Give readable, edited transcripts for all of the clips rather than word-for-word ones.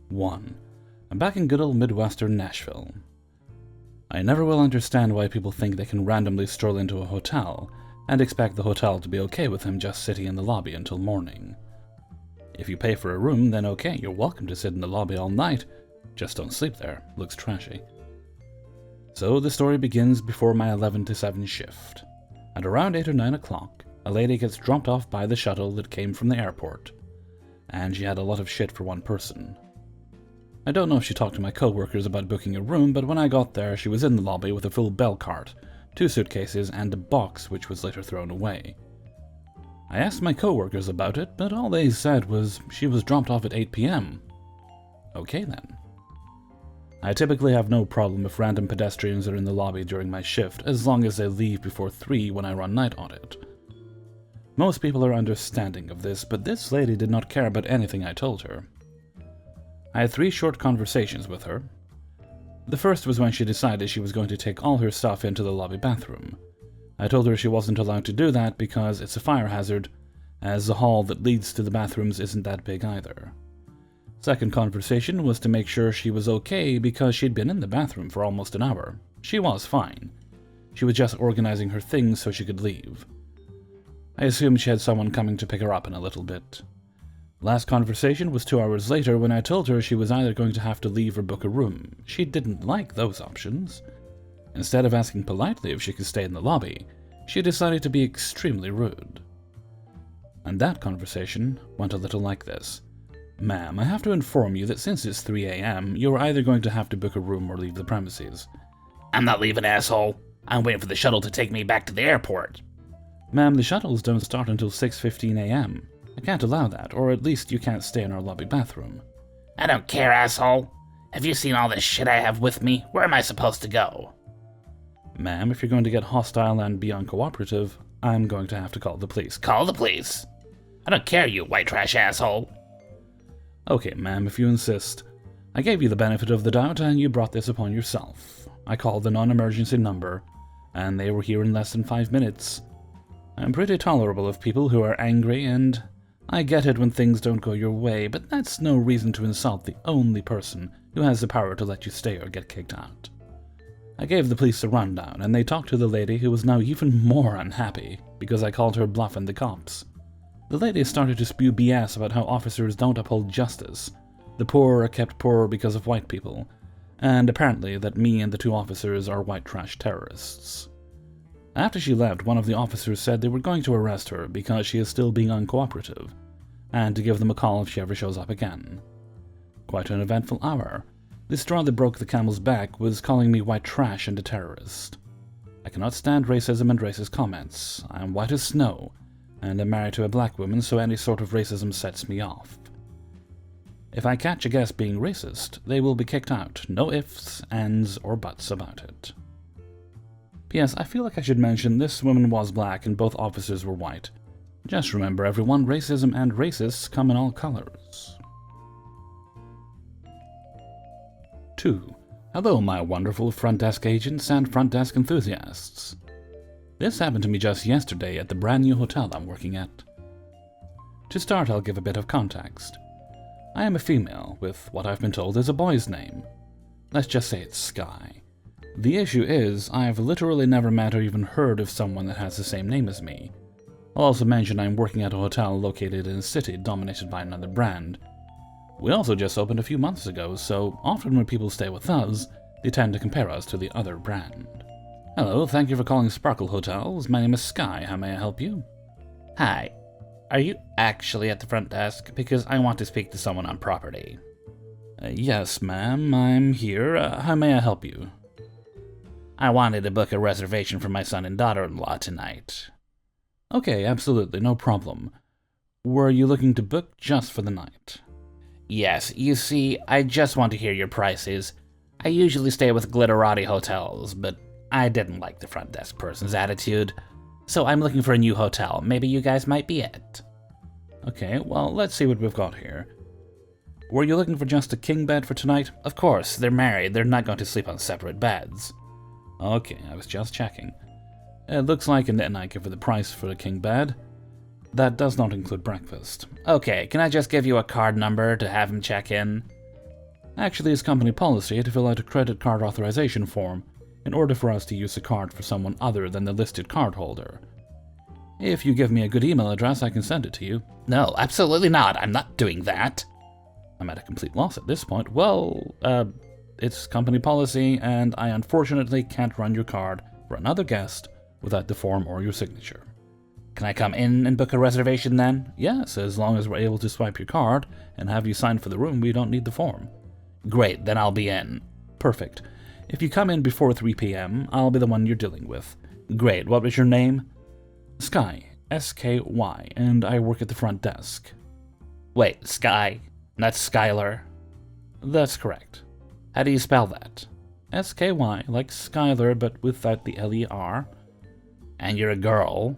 1. I'm back in good old Midwestern Nashville. I never will understand why people think they can randomly stroll into a hotel and expect the hotel to be okay with him just sitting in the lobby until morning. If you pay for a room, then okay, you're welcome to sit in the lobby all night. Just don't sleep there. Looks trashy. So the story begins before my 11 to 7 shift. At around 8 or 9 o'clock, a lady gets dropped off by the shuttle that came from the airport, and she had a lot of shit for one person. I don't know if she talked to my coworkers about booking a room, but when I got there, she was in the lobby with a full bell cart, 2 suitcases, and a box which was later thrown away. I asked my coworkers about it, but all they said was she was dropped off at 8 p.m. Okay then. I typically have no problem if random pedestrians are in the lobby during my shift, as long as they leave before 3 when I run night audit. Most people are understanding of this, but this lady did not care about anything I told her. I had 3 short conversations with her. The first was when she decided she was going to take all her stuff into the lobby bathroom. I told her she wasn't allowed to do that because it's a fire hazard, as the hall that leads to the bathrooms isn't that big either. Second conversation was to make sure she was okay because she'd been in the bathroom for almost an hour. She was fine. She was just organizing her things so she could leave. I assumed she had someone coming to pick her up in a little bit. Last conversation was 2 hours later when I told her she was either going to have to leave or book a room. She didn't like those options. Instead of asking politely if she could stay in the lobby, she decided to be extremely rude. And that conversation went a little like this. Ma'am, I have to inform you that since it's 3 a.m., you're either going to have to book a room or leave the premises. I'm not leaving, asshole. I'm waiting for the shuttle to take me back to the airport. Ma'am, the shuttles don't start until 6:15 a.m. I can't allow that, or at least you can't stay in our lobby bathroom. I don't care, asshole. Have you seen all this shit I have with me? Where am I supposed to go? Ma'am, if you're going to get hostile and be uncooperative, I'm going to have to call the police. Call the police. I don't care, you white trash asshole. Okay, ma'am, if you insist. I gave you the benefit of the doubt, and you brought this upon yourself. I called the non-emergency number, and they were here in less than 5 minutes. I'm pretty tolerable of people who are angry, and I get it when things don't go your way, but that's no reason to insult the only person who has the power to let you stay or get kicked out. I gave the police a rundown, and they talked to the lady, who was now even more unhappy because I called her bluffing the cops. The lady started to spew BS about how officers don't uphold justice. The poor are kept poor because of white people, and apparently that me and the 2 officers are white trash terrorists. After she left, one of the officers said they were going to arrest her because she is still being uncooperative, and to give them a call if she ever shows up again. Quite an eventful hour. The straw that broke the camel's back was calling me white trash and a terrorist. I cannot stand racism and racist comments. I am white as snow, and am married to a black woman, so any sort of racism sets me off. If I catch a guest being racist, they will be kicked out. No ifs, ands, or buts about it. P.S. I feel like I should mention this woman was black and both officers were white. Just remember, everyone, racism and racists come in all colors. 2. Hello, my wonderful front desk agents and front desk enthusiasts. This happened to me just yesterday at the brand new hotel I'm working at. To start, I'll give a bit of context. I am a female with what I've been told is a boy's name. Let's just say it's Sky. The issue is, I've literally never met or even heard of someone that has the same name as me. I'll also mention I'm working at a hotel located in a city dominated by another brand. We also just opened a few months ago, so often when people stay with us, they tend to compare us to the other brand. Hello, thank you for calling Sparkle Hotels. My name is Sky. How may I help you? Hi. Are you actually at the front desk? Because I want to speak to someone on property. Yes, ma'am. I'm here. How may I help you? I wanted to book a reservation for my son and daughter-in-law tonight. Okay, absolutely. No problem. Were you looking to book just for the night? Yes. You see, I just want to hear your prices. I usually stay with glitterati hotels, but I didn't like the front desk person's attitude, so I'm looking for a new hotel. Maybe you guys might be it. Okay, well, let's see what we've got here. Were you looking for just a king bed for tonight? Of course, they're married. They're not going to sleep on separate beds. Okay, I was just checking. It looks like, and I give her the price for the king bed. That does not include breakfast. Okay, can I just give you a card number to have him check in? Actually, it's company policy to fill out a credit card authorization form in order for us to use the card for someone other than the listed cardholder. If you give me a good email address, I can send it to you. No, absolutely not. I'm not doing that. I'm at a complete loss at this point. Well, it's company policy, and I unfortunately can't run your card for another guest without the form or your signature. Can I come in and book a reservation then? Yes, as long as we're able to swipe your card and have you sign for the room, we don't need the form. Great, then I'll be in. Perfect. If you come in before 3 p.m., I'll be the one you're dealing with. Great, what was your name? Sky, S-K-Y, and I work at the front desk. Wait, Sky? Not Skylar? That's correct. How do you spell that? S-K-Y, like Skylar, but without the L-E-R. And you're a girl?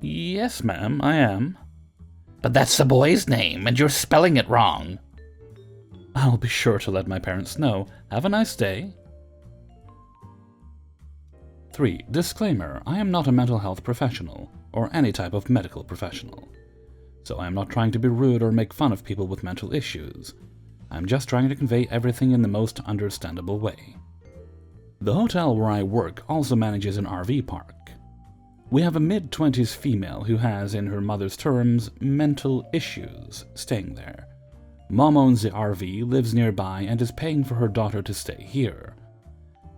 Yes, ma'am, I am. But that's the boy's name, and you're spelling it wrong. I'll be sure to let my parents know. Have a nice day. 3. Disclaimer. I am not a mental health professional, or any type of medical professional. So I am not trying to be rude or make fun of people with mental issues. I'm just trying to convey everything in the most understandable way. The hotel where I work also manages an RV park. We have a mid-20s female who has, in her mother's terms, mental issues staying there. Mom owns the RV, lives nearby, and is paying for her daughter to stay here.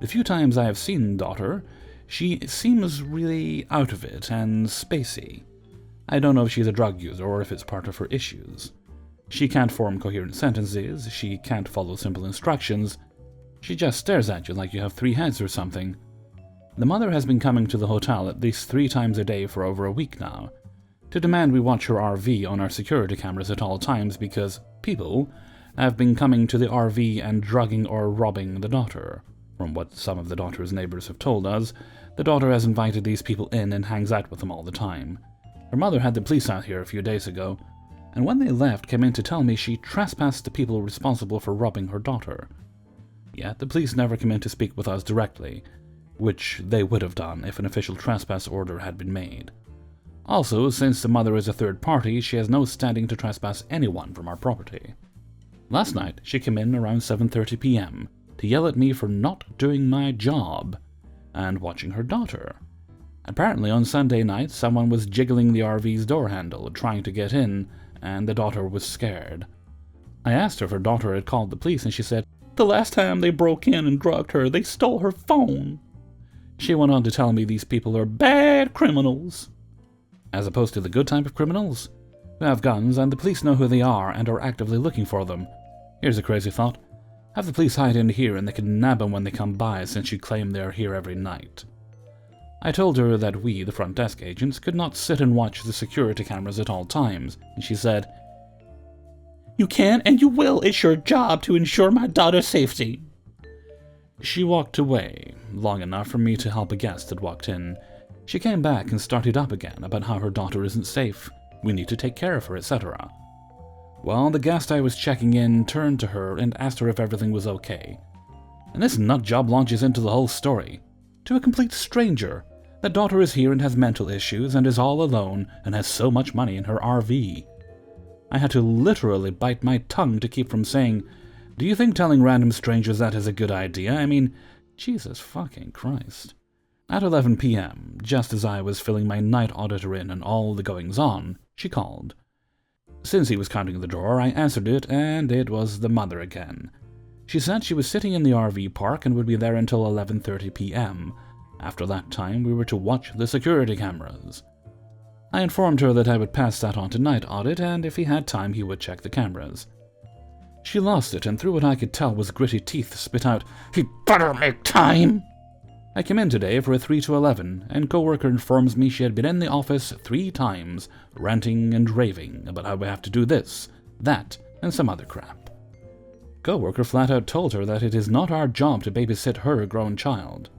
The few times I have seen daughter, she seems really out of it and spacey. I don't know if she's a drug user or if it's part of her issues. She can't form coherent sentences, she can't follow simple instructions, she just stares at you like you have 3 heads or something. The mother has been coming to the hotel at least 3 times a day for over a week now, to demand we watch her RV on our security cameras at all times because people have been coming to the RV and drugging or robbing the daughter. From what some of the daughter's neighbors have told us, the daughter has invited these people in and hangs out with them all the time. Her mother had the police out here a few days ago, and when they left came in to tell me she trespassed the people responsible for robbing her daughter. Yet the police never came in to speak with us directly, which they would have done if an official trespass order had been made. Also, since the mother is a third party, she has no standing to trespass anyone from our property. Last night, she came in around 7:30 p.m. to yell at me for not doing my job and watching her daughter. Apparently on Sunday night, someone was jiggling the RV's door handle, trying to get in, and the daughter was scared. I asked her if her daughter had called the police, and she said, "The last time they broke in and drugged her, they stole her phone." She went on to tell me these people are bad criminals, as opposed to the good type of criminals who have guns and the police know who they are and are actively looking for them. Here's a crazy thought. Have the police hide in here and they can nab them when they come by, since you claim they're here every night. I told her that we, the front desk agents, could not sit and watch the security cameras at all times, and she said, "You can and you will. It's your job to ensure my daughter's safety." She walked away, long enough for me to help a guest that walked in. She came back and started up again about how her daughter isn't safe, we need to take care of her, etc. Well, the guest I was checking in turned to her and asked her if everything was okay. And this nutjob launches into the whole story. To a complete stranger. That daughter is here and has mental issues and is all alone and has so much money in her RV. I had to literally bite my tongue to keep from saying, "Do you think telling random strangers that is a good idea? I mean, Jesus fucking Christ." At 11 p.m., just as I was filling my night auditor in and all the goings-on, she called. Since he was counting the drawer, I answered it, and it was the mother again. She said she was sitting in the RV park and would be there until 11:30 p.m. After that time, we were to watch the security cameras. I informed her that I would pass that on to Night Audit, and if he had time, he would check the cameras. She lost it, and through what I could tell with gritty teeth, spit out, "He better make time!" I came in today for a 3 to 11, and co-worker informs me she had been in the office 3 times, ranting and raving about how we have to do this, that, and some other crap. Co-worker flat out told her that it is not our job to babysit her grown child.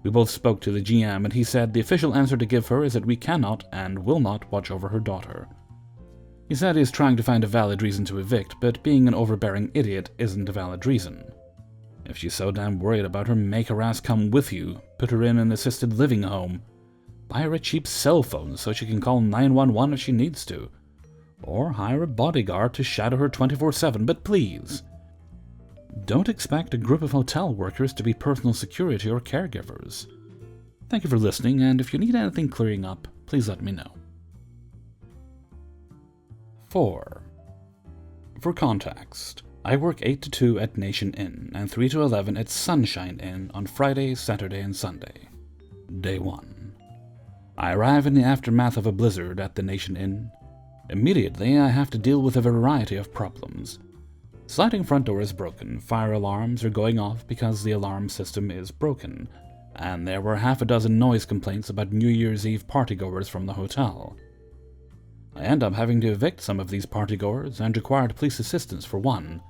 We both spoke to the GM, and he said the official answer to give her is that we cannot and will not watch over her daughter. He said he is trying to find a valid reason to evict, but being an overbearing idiot isn't a valid reason. If she's so damn worried about her, make her ass come with you, put her in an assisted living home, buy her a cheap cell phone so she can call 911 if she needs to, or hire a bodyguard to shadow her 24/7, but please, don't expect a group of hotel workers to be personal security or caregivers. Thank you for listening, and if you need anything clearing up, please let me know. 4. For context, I work 8 to 2 at Nation Inn and 3 to 11 at Sunshine Inn on Friday, Saturday, and Sunday. Day 1. I arrive in the aftermath of a blizzard at the Nation Inn. Immediately, I have to deal with a variety of problems. Sliding front door is broken, fire alarms are going off because the alarm system is broken, and there were half a dozen noise complaints about New Year's Eve partygoers from the hotel. I end up having to evict some of these partygoers and required police assistance for one.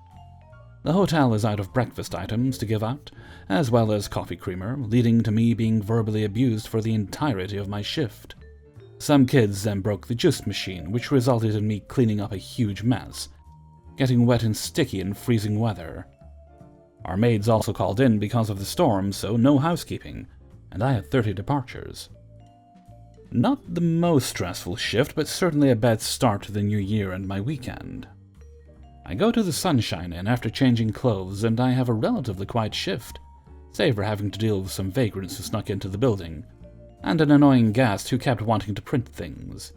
The hotel is out of breakfast items to give out, as well as coffee creamer, leading to me being verbally abused for the entirety of my shift. Some kids then broke the juice machine, which resulted in me cleaning up a huge mess, getting wet and sticky in freezing weather. Our maids also called in because of the storm, so no housekeeping, and I had 30 departures. Not the most stressful shift, but certainly a bad start to the new year and my weekend. I go to the Sunshine Inn after changing clothes, and I have a relatively quiet shift, save for having to deal with some vagrants who snuck into the building, and an annoying guest who kept wanting to print things.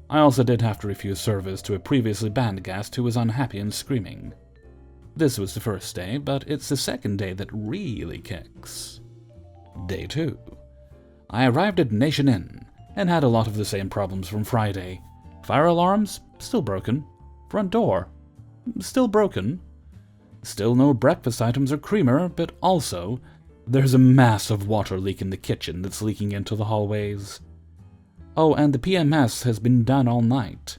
I also did have to refuse service to a previously banned guest who was unhappy and screaming. This was the first day, but it's the second day that really kicks. Day 2. I arrived at Nation Inn, and had a lot of the same problems from Friday. Fire alarms? Still broken. Front door? Still broken. Still no breakfast items or creamer, but also, there's a massive water leak in the kitchen that's leaking into the hallways. Oh, and the PMS has been down all night.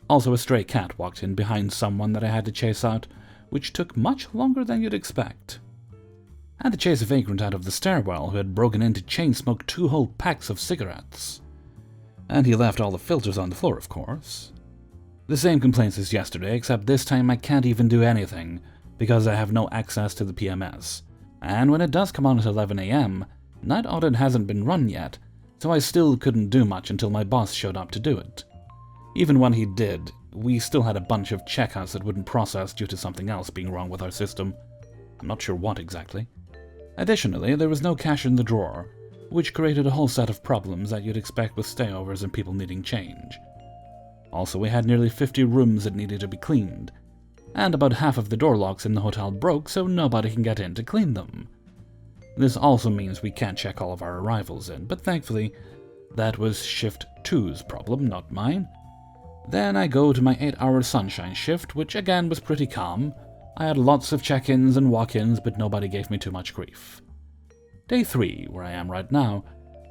Also, a stray cat walked in behind someone that I had to chase out, which took much longer than you'd expect. I had to chase a vagrant out of the stairwell who had broken in to chain-smoke 2 whole packs of cigarettes. And he left all the filters on the floor, of course. The same complaints as yesterday, except this time I can't even do anything, because I have no access to the PMS. And when it does come on at 11 AM, night audit hasn't been run yet, so I still couldn't do much until my boss showed up to do it. Even when he did, we still had a bunch of checkouts that wouldn't process due to something else being wrong with our system. I'm not sure what exactly. Additionally, there was no cash in the drawer, which created a whole set of problems that you'd expect with stayovers and people needing change. Also, we had nearly 50 rooms that needed to be cleaned, and about half of the door locks in the hotel broke, so nobody can get in to clean them. This also means we can't check all of our arrivals in, but thankfully, that was Shift 2's problem, not mine. Then I go to my 8-hour Sunshine shift, which again was pretty calm. I had lots of check-ins and walk-ins, but nobody gave me too much grief. Day 3, where I am right now,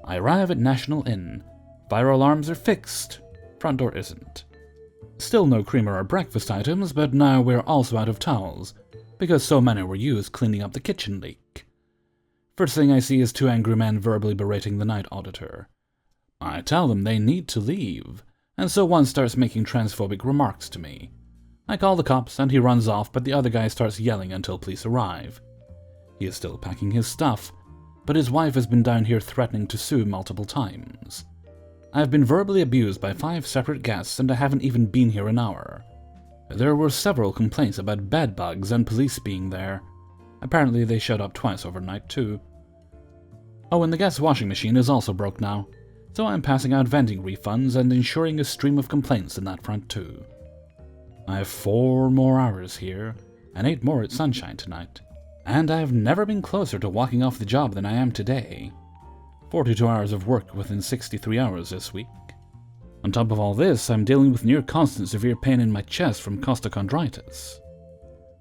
I arrive at National Inn. Fire alarms are fixed. Front door isn't. Still no creamer or breakfast items, but now we're also out of towels, because so many were used cleaning up the kitchen leak. First thing I see is 2 angry men verbally berating the night auditor. I tell them they need to leave, and so one starts making transphobic remarks to me. I call the cops and he runs off, but the other guy starts yelling until police arrive. He is still packing his stuff, but his wife has been down here threatening to sue multiple times. I have been verbally abused by 5 separate guests and I haven't even been here an hour. There were several complaints about bed bugs and police being there. Apparently they showed up twice overnight too. Oh, and the guest washing machine is also broke now, so I'm passing out vending refunds and ensuring a stream of complaints in that front too. I have 4 more hours here, and 8 more at Sunshine tonight, and I have never been closer to walking off the job than I am today. 42 hours of work within 63 hours this week. On top of all this, I'm dealing with near constant severe pain in my chest from costochondritis,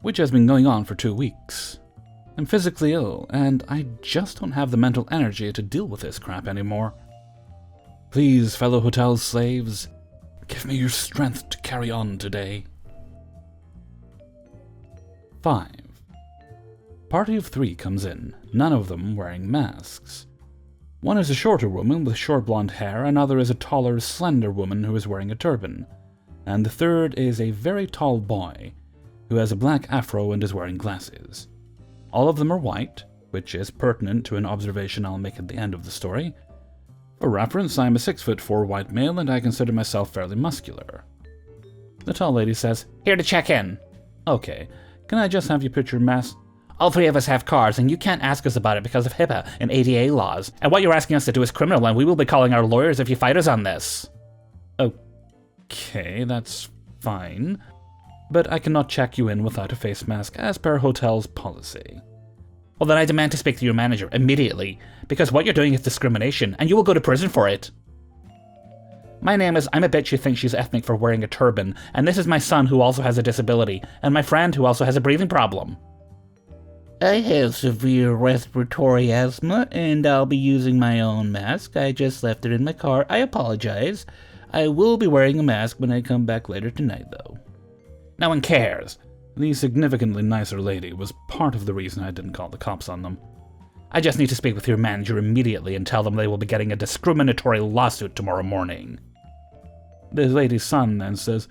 which has been going on for 2 weeks. I'm physically ill, and I just don't have the mental energy to deal with this crap anymore. Please, fellow hotel slaves, give me your strength to carry on today. 5. Party of 3 comes in, none of them wearing masks. One is a shorter woman with short blonde hair, another is a taller, slender woman who is wearing a turban, and the third is a very tall boy who has a black afro and is wearing glasses. All of them are white, which is pertinent to an observation I'll make at the end of the story. For reference, I'm a 6'4" white male and I consider myself fairly muscular. The tall lady says, "Here to check in." Okay, Can I just have you put your mask? All three of us have cars, and you can't ask us about it because of HIPAA and ADA laws. And what you're asking us to do is criminal, and we will be calling our lawyers if you fight us on this. Okay, that's fine. But I cannot check you in without a face mask as per hotel's policy. Well, then I demand to speak to your manager immediately, because what you're doing is discrimination, and you will go to prison for it. My name is I'm a bitch who thinks she's ethnic for wearing a turban, and this is my son who also has a disability, and my friend who also has a breathing problem. I have severe respiratory asthma, and I'll be using my own mask. I just left it in my car. I apologize. I will be wearing a mask when I come back later tonight, though. No one cares. The significantly nicer lady was part of the reason I didn't call the cops on them. I just need to speak with your manager immediately and tell them they will be getting a discriminatory lawsuit tomorrow morning. The lady's son then says,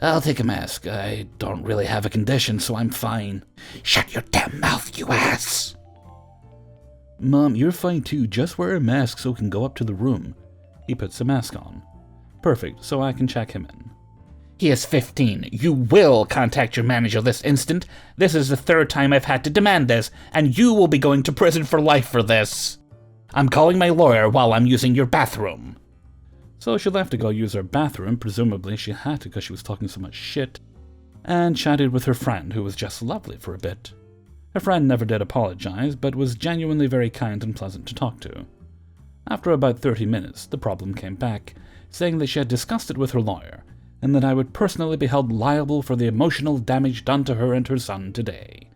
I'll take a mask. I don't really have a condition, so I'm fine. Shut your damn mouth, you ass! Mom, you're fine too. Just wear a mask so we can go up to the room. He puts the mask on. Perfect, so I can check him in. He is 15. You will contact your manager this instant. This is the third time I've had to demand this, and you will be going to prison for life for this. I'm calling my lawyer while I'm using your bathroom. So she left to go use her bathroom, presumably she had to because she was talking so much shit, and chatted with her friend, who was just lovely for a bit. Her friend never did apologize, but was genuinely very kind and pleasant to talk to. After about 30 minutes, the problem came back, saying that she had discussed it with her lawyer, and that I would personally be held liable for the emotional damage done to her and her son today.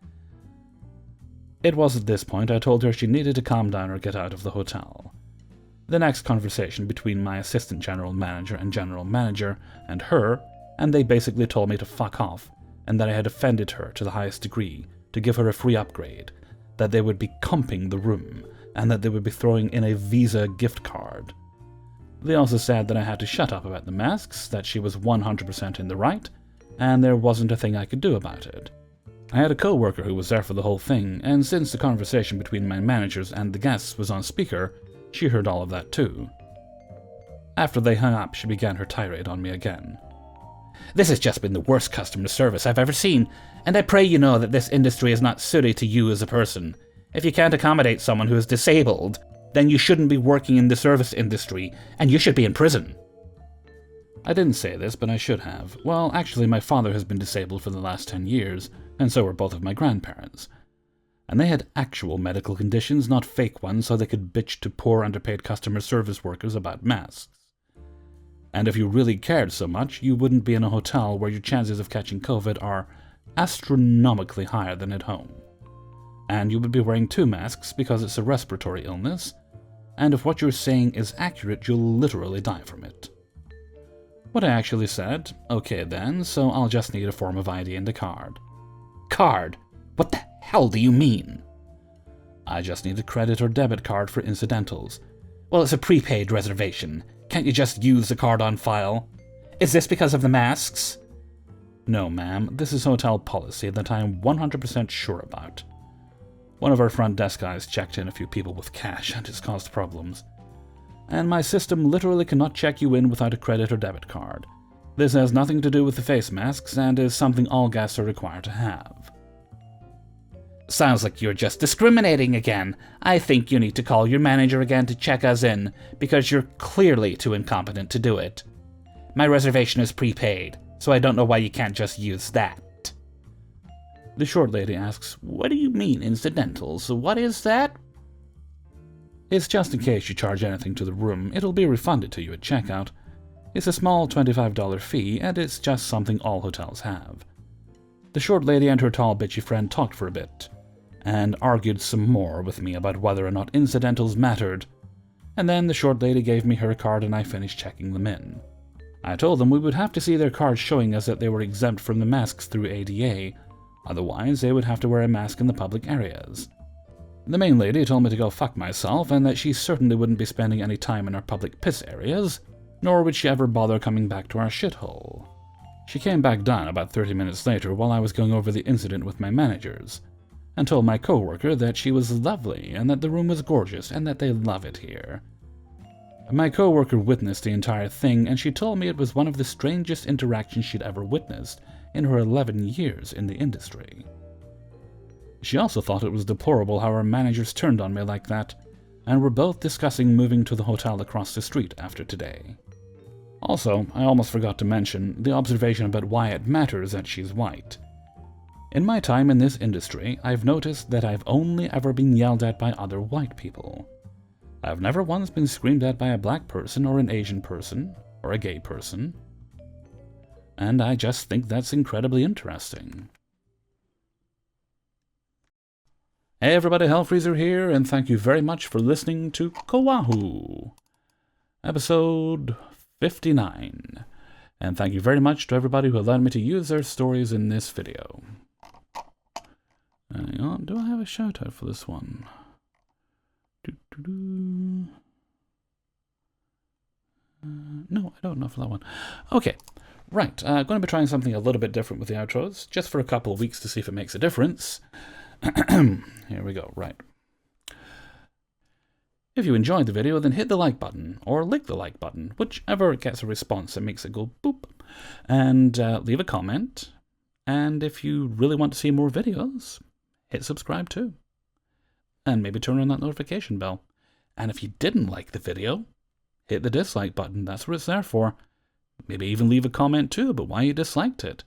It was at this point I told her she needed to calm down or get out of the hotel. The next conversation between my assistant general manager and her, and they basically told me to fuck off, and that I had offended her to the highest degree, to give her a free upgrade, that they would be comping the room, and that they would be throwing in a Visa gift card. They also said that I had to shut up about the masks, that she was 100% in the right, and there wasn't a thing I could do about it. I had a co-worker who was there for the whole thing, and since the conversation between my managers and the guests was on speaker, she heard all of that too. After they hung up, she began her tirade on me again. This has just been the worst customer service I've ever seen, and I pray you know that this industry is not suited to you as a person. If you can't accommodate someone who is disabled, then you shouldn't be working in the service industry, and you should be in prison. I didn't say this, but I should have. Well, actually, my father has been disabled for the last 10 years, and so were both of my grandparents. And they had actual medical conditions, not fake ones, so they could bitch to poor underpaid customer service workers about masks. And if you really cared so much, you wouldn't be in a hotel where your chances of catching COVID are astronomically higher than at home. And you would be wearing 2 masks because it's a respiratory illness, and if what you're saying is accurate, you'll literally die from it. What I actually said, okay then, so I'll just need a form of ID and a card. Card? What the hell do you mean? I just need a credit or debit card for incidentals. Well, it's a prepaid reservation. Can't you just use the card on file? Is this because of the masks? No, ma'am, this is hotel policy that I am 100% sure about. One of our front desk guys checked in a few people with cash and it's caused problems. And my system literally cannot check you in without a credit or debit card. This has nothing to do with the face masks and is something all guests are required to have. Sounds like you're just discriminating again. I think you need to call your manager again to check us in, because you're clearly too incompetent to do it. My reservation is prepaid, so I don't know why you can't just use that. The short lady asks, "What do you mean, incidentals? What is that?" It's just in case you charge anything to the room, it'll be refunded to you at checkout. It's a small $25 fee, and it's just something all hotels have. The short lady and her tall bitchy friend talked for a bit, and argued some more with me about whether or not incidentals mattered, and then the short lady gave me her card and I finished checking them in. I told them we would have to see their cards showing us that they were exempt from the masks through ADA, otherwise they would have to wear a mask in the public areas. The main lady told me to go fuck myself and that she certainly wouldn't be spending any time in our public piss areas, nor would she ever bother coming back to our shithole. She came back down about 30 minutes later while I was going over the incident with my managers, and told my co-worker that she was lovely and that the room was gorgeous and that they love it here. My co-worker witnessed the entire thing and she told me it was one of the strangest interactions she'd ever witnessed, in her 11 years in the industry. She also thought it was deplorable how our managers turned on me like that, and we're both discussing moving to the hotel across the street after today. Also, I almost forgot to mention the observation about why it matters that she's white. In my time in this industry, I've noticed that I've only ever been yelled at by other white people. I've never once been screamed at by a black person or an Asian person or a gay person. And I just think that's incredibly interesting. Hey everybody, Hellfreezer here, and thank you very much for listening to Coahw, episode 59. And thank you very much to everybody who allowed me to use their stories in this video. Hang on, do I have a shout out for this one? No, I don't know for that one. Okay, right, going to be trying something a little bit different with the outros, just for a couple of weeks to see if it makes a difference. Here we go, right. If you enjoyed the video, then hit the like button, or lick the like button, whichever gets a response that makes it go boop, and leave a comment. And if you really want to see more videos, hit subscribe too. And maybe turn on that notification bell. And if you didn't like the video, hit the dislike button, that's what it's there for. Maybe even leave a comment too about why you disliked it.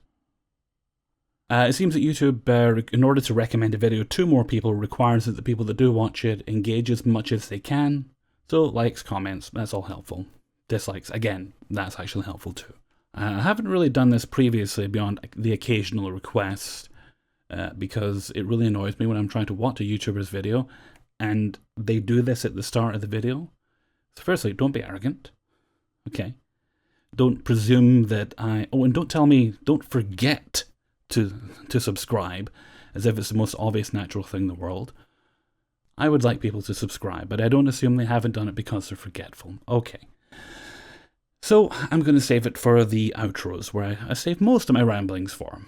It seems that YouTube, in order to recommend a video to more people, requires that the people that do watch it engage as much as they can. So likes, comments, that's all helpful. Dislikes, again, that's actually helpful too. I haven't really done this previously beyond the occasional request, because it really annoys me when I'm trying to watch a YouTuber's video and they do this at the start of the video. So firstly, don't be arrogant, okay? Don't presume that and don't tell me, don't forget to subscribe, as if it's the most obvious natural thing in the world. I would like people to subscribe, but I don't assume they haven't done it because they're forgetful. Okay. So I'm going to save it for the outros, where I save most of my ramblings for.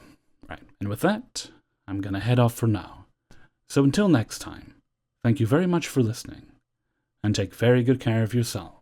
Right, and with that, I'm going to head off for now. So until next time, thank you very much for listening, and take very good care of yourself.